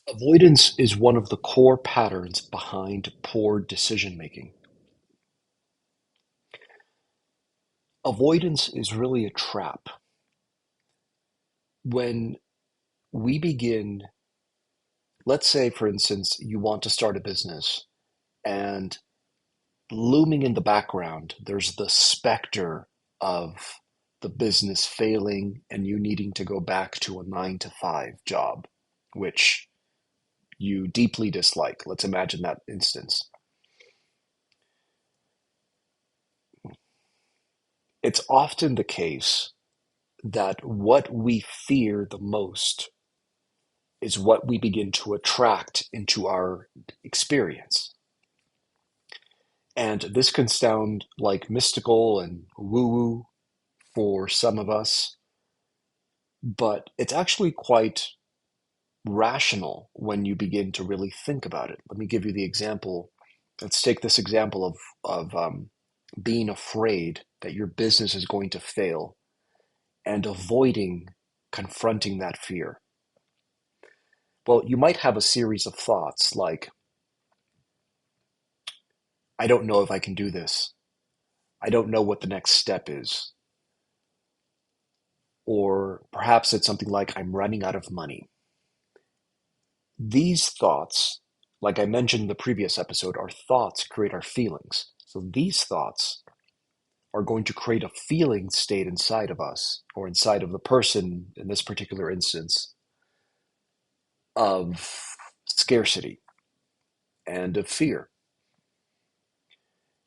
Avoidance is one of the core patterns behind poor decision making. Avoidance is really a trap. When we begin, let's say, for instance, you want to start a business, and looming in the background, there's the specter of the business failing and you needing to go back to a 9 to 5 job, which you deeply dislike. Let's imagine that instance. It's often the case that what we fear the most is what we begin to attract into our experience. And this can sound like mystical and woo woo for some of us, but it's actually quite rational when you begin to really think about it. Let me give you the example. Let's take this example of being afraid that your business is going to fail and avoiding confronting that fear. Well, you might have a series of thoughts like, I don't know if I can do this. I don't know what the next step is. Or perhaps it's something like, I'm running out of money. These thoughts, like I mentioned in the previous episode, our thoughts create our feelings. So these thoughts are going to create a feeling state inside of us, or inside of the person in this particular instance, of scarcity and of fear.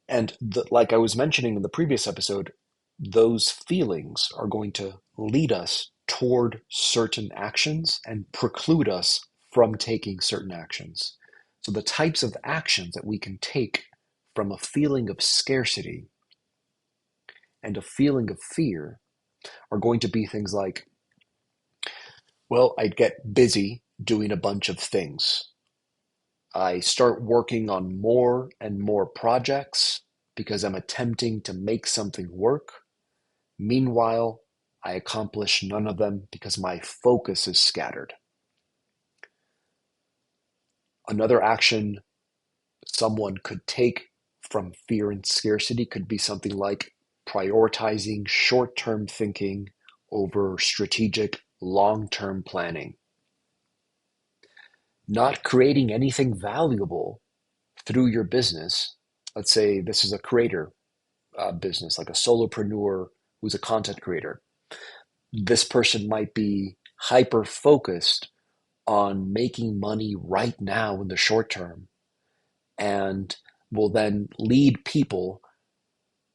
And like I was mentioning in the previous episode, those feelings are going to lead us toward certain actions and preclude us from taking certain actions. So the types of actions that we can take from a feeling of scarcity and a feeling of fear are going to be things like, well, I get busy doing a bunch of things. I start working on more and more projects because I'm attempting to make something work. Meanwhile, I accomplish none of them because my focus is scattered. Another action someone could take from fear and scarcity could be something like prioritizing short-term thinking over strategic long-term planning. Not creating anything valuable through your business. Let's say this is a creator business, like a solopreneur who's a content creator. This person might be hyper focused on making money right now in the short term and will then lead people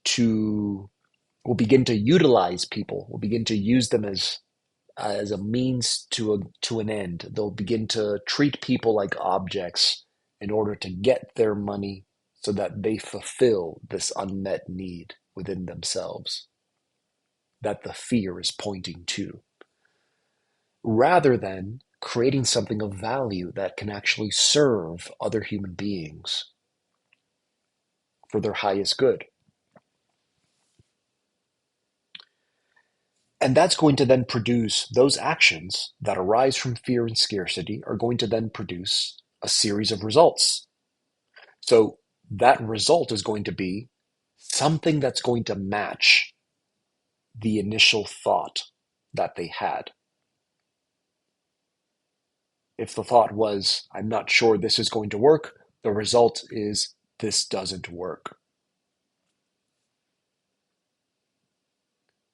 to, will begin to utilize people, will begin to use them as a means to an end. They'll begin to treat people like objects in order to get their money so that they fulfill this unmet need within themselves that the fear is pointing to, rather than creating something of value that can actually serve other human beings for their highest good. And that's going to then produce those actions that arise from fear and scarcity are going to then produce a series of results. So that result is going to be something that's going to match the initial thought that they had. If the thought was, I'm not sure this is going to work, the result is this doesn't work.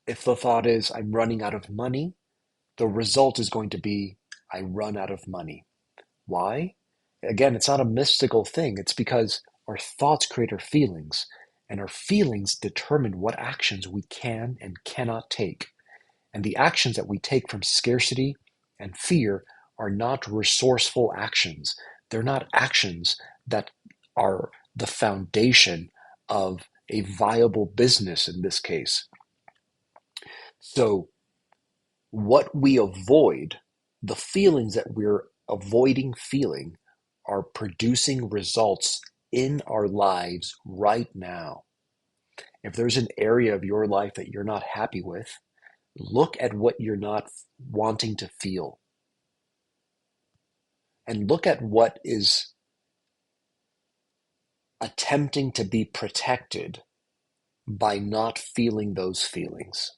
If the thought is, I'm running out of money, the result is going to be, I run out of money. Why? Again, it's not a mystical thing. It's because our thoughts create our feelings, and our feelings determine what actions we can and cannot take. And the actions that we take from scarcity and fear are not resourceful actions. They're not actions that are the foundation of a viable business in this case. So, what we avoid, the feelings that we're avoiding feeling, are producing results in our lives right now. If there's an area of your life that you're not happy with, look at what you're not wanting to feel. and look at what is attempting to be protected by not feeling those feelings.